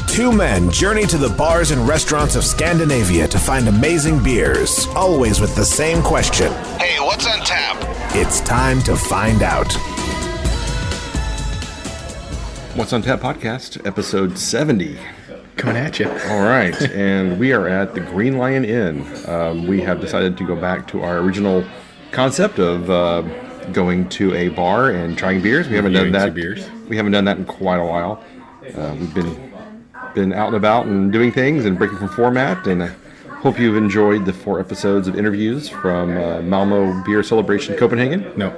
Two men journey to the bars and restaurants of Scandinavia to find amazing beers, always with the same question. Hey, what's on tap? It's time to find out. What's on Tap podcast, episode 70. Coming at you. All right, and we are at the Green Lion Inn. We have decided to go back to our original concept of going to a bar and trying beers. We haven't done that. We haven't done that in quite a while. We've been out and about and doing things and breaking from format, and I hope you've enjoyed the 4 episodes of interviews from Malmö Beer Celebration Copenhagen. No.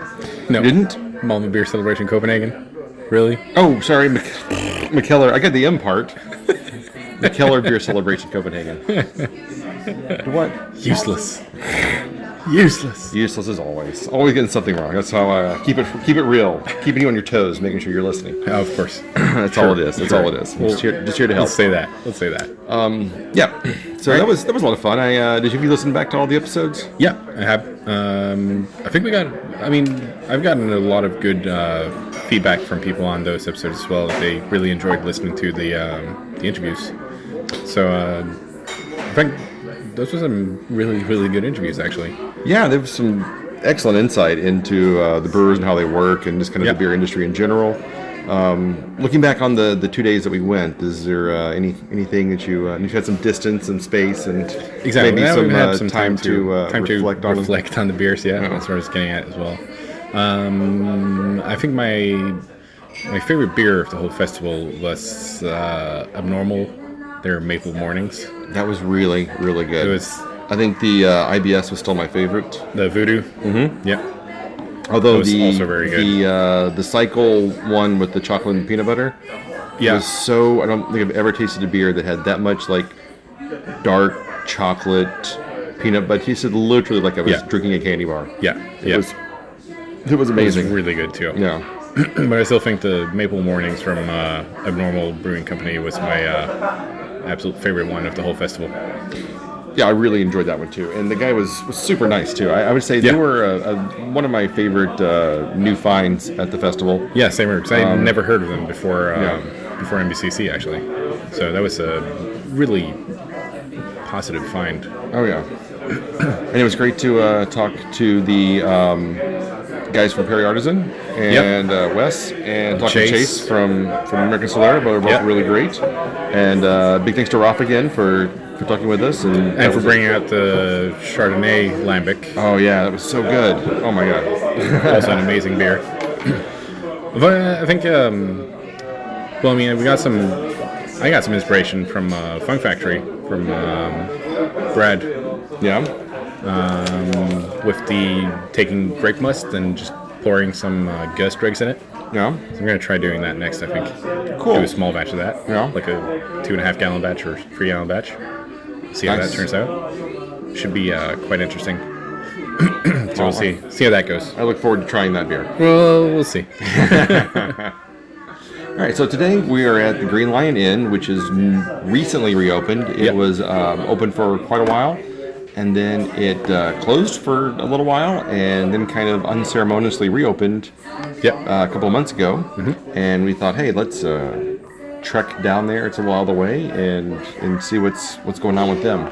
You didn't? Malmö Beer Celebration Copenhagen. Really? Oh, sorry, Mikkeller. I got the M part. Mikkeller Beer Celebration Copenhagen. What? Useless. Useless as always. Always getting something wrong. That's how I keep it real. Keeping you on your toes, making sure you're listening. Oh, of course. That's all it is. That's all it is. Well, just here to help. Let's say that. Yeah. So that was a lot of fun. Did you listen back to all the episodes? Yeah, I have. I think I've gotten a lot of good feedback from people on those episodes as well. They really enjoyed listening to the interviews. So I think those were some really, really good interviews, actually. Yeah, there was some excellent insight into the brewers and how they work and just kind of the beer industry in general. Looking back on the 2 days that we went, is there anything that you've had some distance and space and maybe some time to reflect on the beers? Yeah, that's what I was getting at as well. I think my favorite beer of the whole festival was Abnormal. Their Maple Mornings. That was really, really good. I think the IBS was still my favorite. The Voodoo. Mm-hmm. Yeah. Although was also very good. The Cycle one with the chocolate and peanut butter. Yeah. Was so. I don't think I've ever tasted a beer that had that much like dark chocolate peanut butter. It tasted literally like I was drinking a candy bar. Yeah. It was amazing. It was really good too. Yeah. But I still think the Maple Mornings from Abnormal Brewing Company was my absolute favorite one of the whole festival. Yeah, I really enjoyed that one too, and the guy was super nice too. I would say they were one of my favorite new finds at the festival. Yeah, same here, because I never heard of them before NBCC actually. So that was a really positive find. Oh yeah, and it was great to talk to the guys from Perry Artisan and Wes and talk to Chase from American Solera. But they're both really great. And big thanks to Rolf again for talking with us and for bringing out the Chardonnay Lambic. Oh yeah, that was so good. Oh my god, also an amazing beer. But I think we got some. I got some inspiration from Fun Factory from Brad. Yeah. With the taking grape must and just pouring some gust dregs in it. Yeah. So I'm going to try doing that next, I think. Cool. Do a small batch of that. Yeah. Like a 2.5 gallon batch or 3 gallon batch. See how that turns out. Should be quite interesting. So we'll see how that goes. I look forward to trying that beer. Well, we'll see. All right, so today we are at the Green Lion Inn, which is recently reopened. It was open for quite a while. And then it closed for a little while, and then kind of unceremoniously reopened a couple of months ago. Mm-hmm. And we thought, hey, let's trek down there. It's a while away, and see what's going on with them.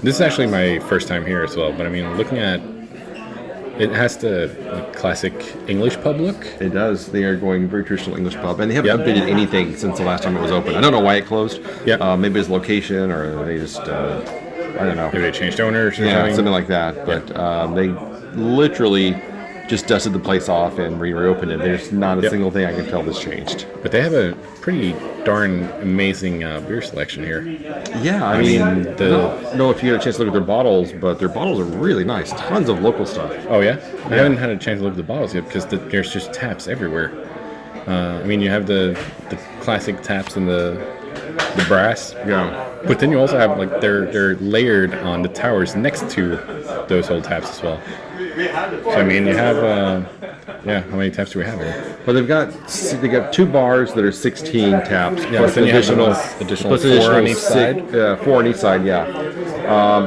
This is actually my first time here as well. But I mean, looking at it, has the classic English pub look. It does. They are going very traditional English pub, and they haven't updated anything since the last time it was open. I don't know why it closed. Maybe it's location, or they just. I don't know. Maybe they changed owners or something like that. But they literally just dusted the place off and reopened it. There's not a single thing I can tell that's changed. But they have a pretty darn amazing beer selection here. Yeah, I mean, I don't know if you had a chance to look at their bottles, but their bottles are really nice. Tons of local stuff. Oh, yeah? I haven't had a chance to look at the bottles yet because there's just taps everywhere. You have the classic taps and the brass. Yeah. But then you also have, they're layered on the towers next to those old taps as well. So, you have, how many taps do we have here? Well, they got 2 bars that are 16 taps. Yeah, plus then additional 4 on each side? 4 on each side, yeah.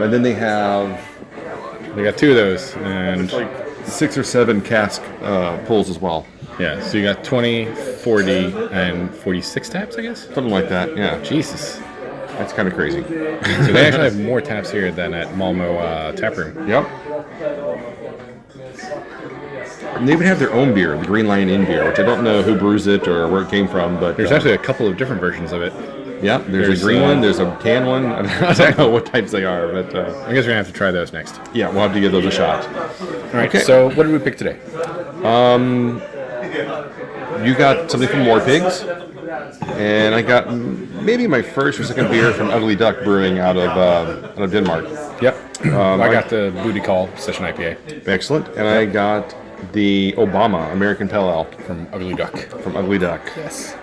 And then they got 2 of those. And like 6 or 7 cask pulls as well. Yeah, so you got 20, 40, and 46 taps, I guess? Something like that, yeah. Jesus. That's kind of crazy. So they actually have more taps here than at Malmo Tap Room. Yep. And they even have their own beer, the Green Lion Inn beer, which I don't know who brews it or where it came from, but there's actually a couple of different versions of it. Yeah, there's a green one, there's a tan one. I don't know what types they are, but I guess we're gonna have to try those next. Yeah, we'll have to give those a shot. All right. Okay. So what did we pick today? You got something from Warpig's, and I got maybe my first or second beer from Ugly Duck Brewing out of Denmark. Yep. I got the Booty Call Session IPA. Excellent. And I got the Obama American Pale Ale from Ugly Duck. Yes.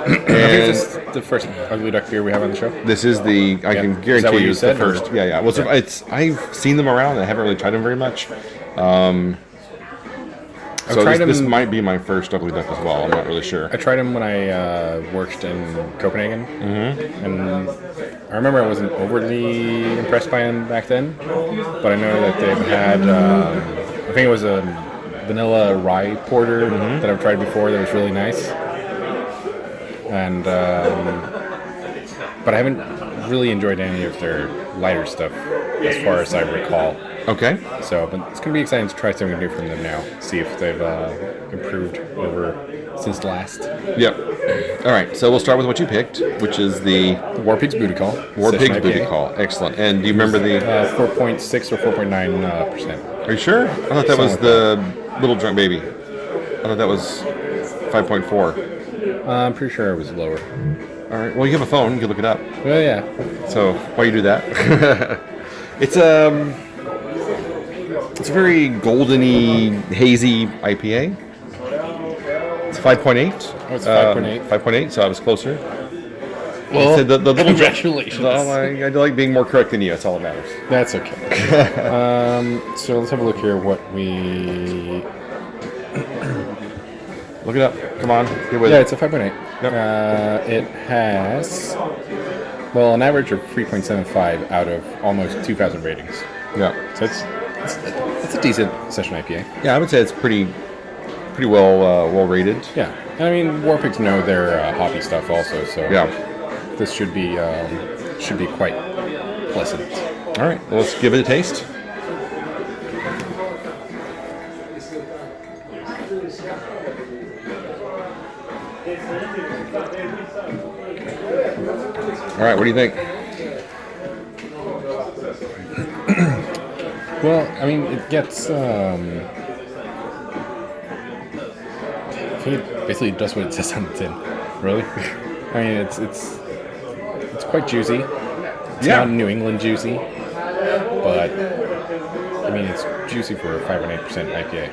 I think this is the first Ugly Duck beer we have on the show. This is I can guarantee you it's the first. Yeah. Well, yeah. I've seen them around. I haven't really tried them very much. So this might be my first Ugly Duck as well. I'm not really sure. I tried them when I worked in Copenhagen, and I remember I wasn't overly impressed by them back then, but I know that they've had, I think it was a vanilla rye porter that I've tried before that was really nice, and but I haven't really enjoyed any of their lighter stuff as far as I recall. Okay. So, but it's going to be exciting to try something new from them now. See if they've improved over since last. Yep. All right. So we'll start with what you picked, which is the Warpig's Booty Call. Warpig's Booty Call. Excellent. And do you remember the 4.6 or 4.9%? Are you sure? I thought that was the Little Drunk Baby. I thought that was 5.4. I'm pretty sure it was lower. All right. Well, you have a phone. You can look it up. Well, yeah. So while you do that, it's a very goldeny, hazy IPA. It's 5.8. Oh, it's 5.8. 5.8, so I was closer. Well, the little congratulations. I like being more correct than you. That's all that matters. That's okay. So let's have a look here. What we... Look it up. Come on. Get with it. Yeah, it's a 5.8. Yep. It has, well, an average of 3.75 out of almost 2,000 ratings. Yeah. So it's a decent session IPA. Yeah, I would say it's pretty well rated. Yeah. And I mean, Warpigs know their hoppy stuff also, so yeah, this should be quite pleasant. All right, well, let's give it a taste. All right, what do you think? Well, I mean, it gets. I think it basically does what it says on the tin. Really? I mean, it's quite juicy. It's not New England juicy, but I mean, it's juicy for a 5.8% IPA.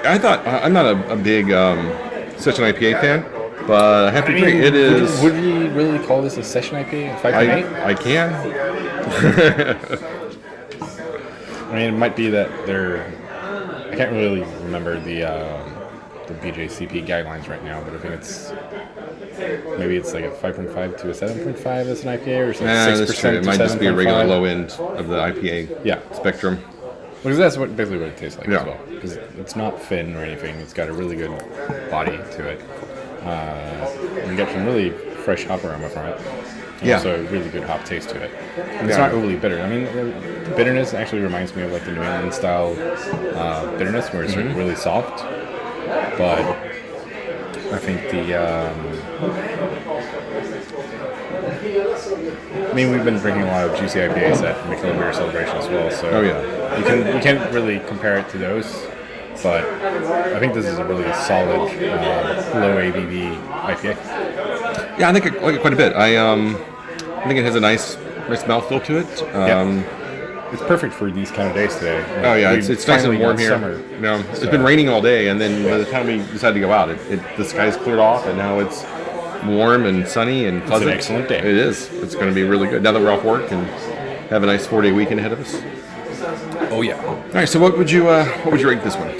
I thought I'm not a big session IPA fan, but I have to agree, it is. Would you really call this a session IPA? 5.8? I can. I mean, it might be that I can't really remember the BJCP guidelines right now, but I think maybe it's like a 5.5 to a 7.5 as an IPA, or something. 6%. It might just be a regular low end of the IPA spectrum. Because that's basically what it tastes like as well. Because it's not thin or anything. It's got a really good body to it. You get some really fresh hop aroma from it. And also a really good hop taste to it. And it's not overly bitter. I mean, the bitterness actually reminds me of like the New England style bitterness, where it's really soft. But I think I mean, we've been drinking a lot of juicy IPAs at Mikkeller Beer Celebration as well, so you can't really compare it to those. But I think this is a really solid low ABV IPA. Yeah, I think I like it quite a bit. I think it has a nice mouthfeel to it. It's perfect for these kind of days today. It's nice and warm here. Summer, it's been raining all day, and then by the time we decided to go out, the sky's cleared off, and now it's warm and sunny and pleasant. It's an excellent day. It is. It's going to be really good now that we're off work and have a nice 4-day weekend ahead of us. Oh yeah. All right. So what would you rate this one?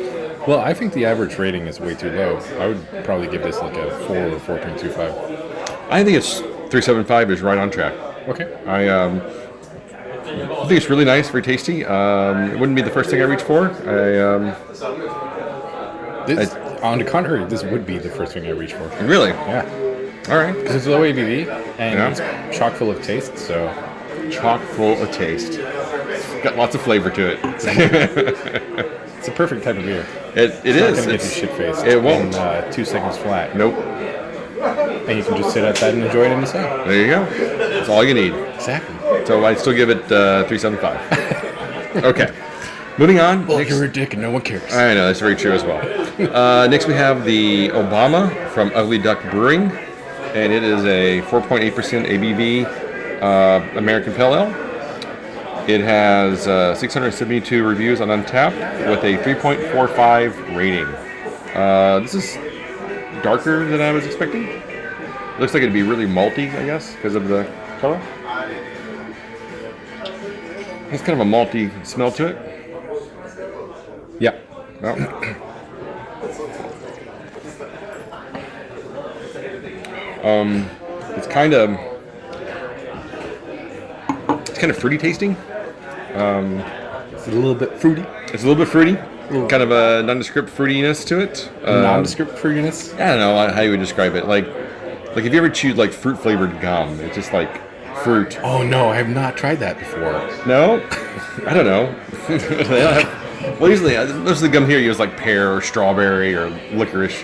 Well, I think the average rating is way too low. I would probably give this like a 4 or 4.25. I think it's 3.75 is right on track. Okay. I think it's really nice, very tasty. It wouldn't be the first thing I reach for. On the contrary, this would be the first thing I reach for. Really? Yeah. All right. Because it's low ABV and it's chock full of taste, so... Chock full of taste. It's got lots of flavor to it. It's a perfect type of beer. It is. It's not going to get you shit-faced. It won't. In 2 seconds flat. Nope. And you can just sit outside and enjoy it in the sun. There you go. That's all you need. Exactly. So I'd still give it 3.75. Okay. Moving on. Well, you're a dick and no one cares. I know, that's very true as well. Next we have the Obama from Ugly Duck Brewing. And it is a 4.8% ABV American Pale Ale. It has 672 reviews on Untappd with a 3.45 rating. This is darker than I was expecting. Looks like it'd be really malty, I guess, because of the color. It's kind of a malty smell to it. Yeah. Well. It's kind of fruity tasting. It's a little bit fruity. It's a little bit fruity. Kind of a nondescript fruitiness to it. Nondescript fruitiness? I don't know how you would describe it. Like if you ever chewed like fruit flavored gum, it's just like fruit. Oh no, I have not tried that before. No? I don't know. Well, usually most of the gum here you use like pear or strawberry or licorice.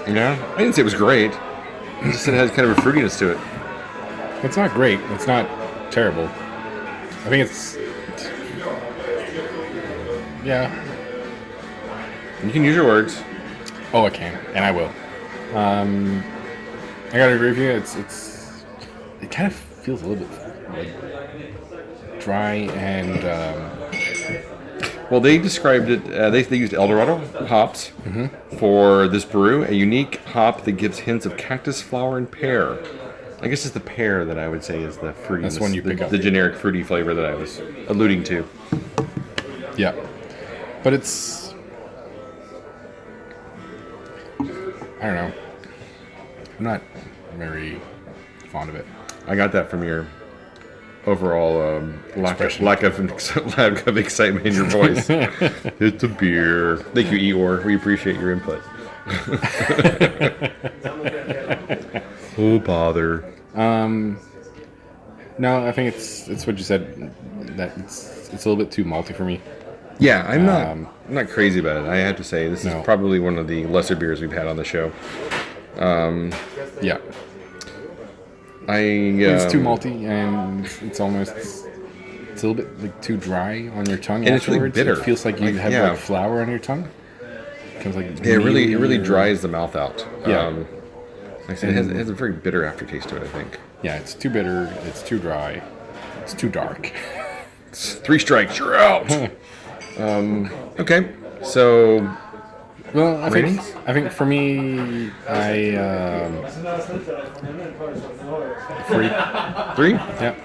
Yeah, I didn't say it was great. I just said it has kind of a fruitiness to it. It's not great. It's not terrible. I think it's... Yeah. You can use your words. Oh, I can, and I will. I gotta agree with you. It kind of feels a little bit like dry and. Well, they described it. They used Eldorado hops for this brew, a unique hop that gives hints of cactus flower and pear. I guess it's the pear that I would say is the fruity. That's one you pick up. The generic fruity flavor that I was alluding to. Yeah, but it's. I don't know. I'm not very fond of it. I got that from your overall lack of excitement in your voice. It's a beer. Thank you, Eeyore. We appreciate your input. Oh, bother. No, I think it's what you said. That it's a little bit too malty for me. Yeah, I'm not crazy about it. I have to say this is probably one of the lesser beers we've had on the show. Yeah. It's too malty, and it's a little bit like too dry on your tongue. And it's really bitter. It feels like you have like flour on your tongue. It comes like it really dries the mouth out. Yeah. Like I said, it has a very bitter aftertaste to it, I think. Yeah, it's too bitter. It's too dry. It's too dark. It's 3 strikes, you're out. Okay, so. Well, I think for me, 3. 3? Yeah.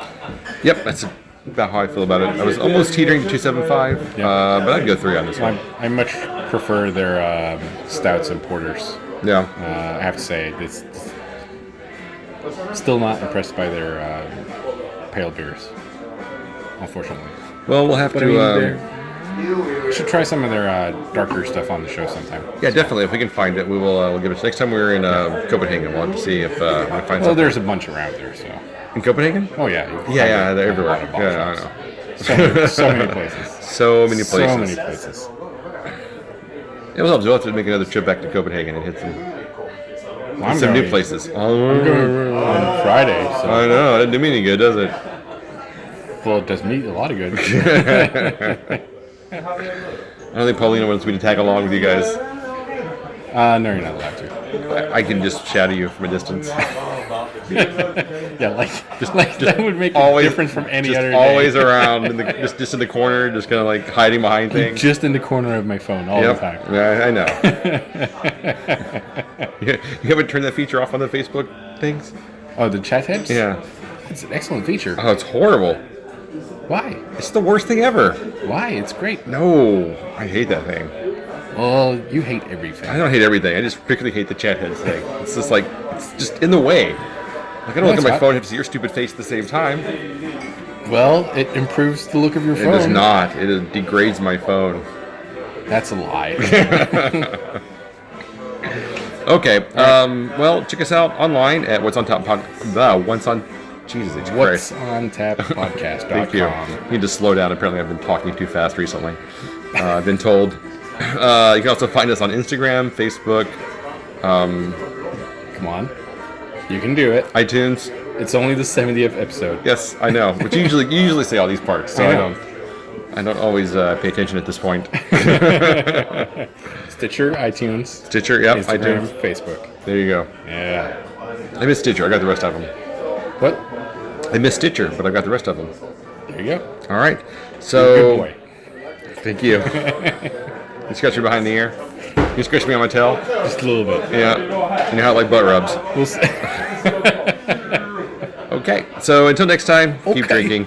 Yep, that's about how I feel about it. I was almost teetering to 2.75, but I'd go 3 on this one. I much prefer their stouts and porters. Yeah. I have to say, it's still not impressed by their pale beers, unfortunately. Well, we'll have to. We should try some of their darker stuff on the show sometime. Yeah, definitely. If we can find it, we'll give it. Next time we're in Copenhagen, we'll have to see if we can find something. Well, there's a bunch around there, so. In Copenhagen? Oh yeah. Yeah, they're everywhere. Yeah, I know. So many places. So many places. So many places. It will help. We'll have to make another trip back to Copenhagen and hit some new places. I'm going on Friday. So. I know. It doesn't do me any good, does it? Well, it does me a lot of good. I don't think Paulina wants me to tag along with you guys. No, you're not allowed to. I can just shadow you from a distance. Yeah, that would make a difference from any other day. Always around, just in the corner, just kind of like hiding behind things. Just in the corner of my phone all the time. Yeah, I know. You haven't turned that feature off on the Facebook things? Oh, the chat heads? Yeah. It's an excellent feature. Oh, it's horrible. Why? It's the worst thing ever. Why? It's great. No, I hate that thing. Well, you hate everything. I don't hate everything. I just particularly hate the chat heads thing. It's just like, it's just in the way. Like, I don't look at my phone and have to see your stupid face at the same time. Well, it improves the look of your phone. It does not. It degrades my phone. That's a lie. Okay. Well, check us out online at What's on Tap Jesus Christ. What's on Tap Podcast. Thank you. You need to slow down. Apparently, I've been talking too fast recently. I've been told. You can also find us on Instagram, Facebook. Come on. You can do it. iTunes. It's only the 70th episode. Yes, I know. But you usually say all these parts, so I don't always pay attention at this point. Stitcher, iTunes. Stitcher, yep, Instagram, iTunes. Facebook. There you go. Yeah. I missed Stitcher. I got the rest of them. What? I missed Stitcher, but I got the rest of them. There you go. All right. So. You're a good boy. Thank you. You scratch me behind the ear? You scratch me on my tail? Just a little bit. Yeah. You know how I like butt rubs. We'll see. Okay. So until next time, keep drinking.